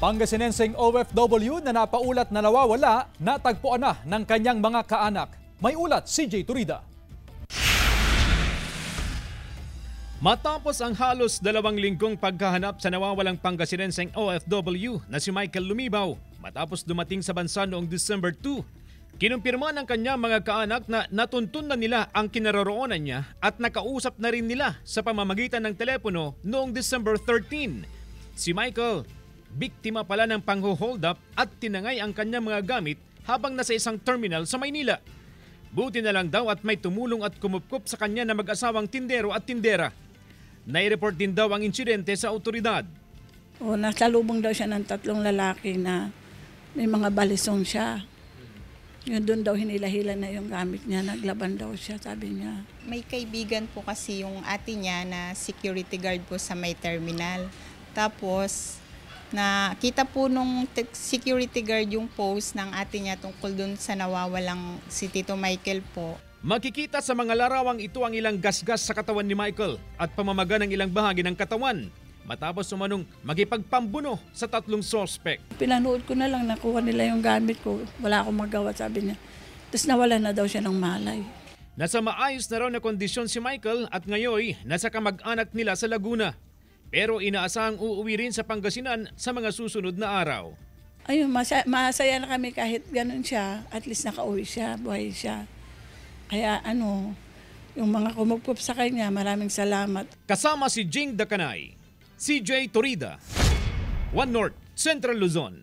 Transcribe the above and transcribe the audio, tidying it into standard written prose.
Pangasinenseng OFW na napaulat na nawawala, natagpuan na ng kanyang mga kaanak. May ulat, CJ Turida. Matapos ang halos 2 linggong pagkahanap sa nawawalang Pangasinenseng OFW na si Michael Lumibaw, matapos dumating sa bansa noong December 2, kinumpirma ng kanyang mga kaanak na natuntun na nila ang kinaroroonan niya at nakausap na rin nila sa pamamagitan ng telepono noong December 13. Si Michael, biktima pala ng pangho-hold up at tinangay ang kanyang mga gamit habang nasa isang terminal sa Maynila. Buti na lang daw at may tumulong at kumupkup sa kanya na mag-asawang tindero at tindera. Nai-report din daw ang insidente sa otoridad. Nasalubong daw siya ng 3 lalaki na may mga balisong siya. Yun doon daw hinila-hila na yung gamit niya, naglaban daw siya, sabi niya. May kaibigan po kasi yung ate niya na security guard po sa may terminal. Tapos, nakita po nung security guard yung post ng ate niya tungkol dun sa nawawalang si Tito Michael po. Makikita sa mga larawang ito ang ilang gasgas sa katawan ni Michael at pamamaga ng ilang bahagi ng katawan matapos umanong magipagpambuno sa 3 suspect. Pinanood ko na lang, nakuha nila yung gamit ko. Wala akong magawa, sabi niya. Tapos nawala na daw siya ng malay. Nasa maayos na raw na kondisyon si Michael at ngayon nasa kamag-anak nila sa Laguna. Pero inaasahang uuwi rin sa Pangasinan sa mga susunod na araw. Ayun, masaya na kami kahit ganun siya. At least nakauwi siya, buhay siya. Kaya yung mga kumupkup sa kanya, maraming salamat. Kasama si Jing Dakanay, CJ Turida, One North, Central Luzon.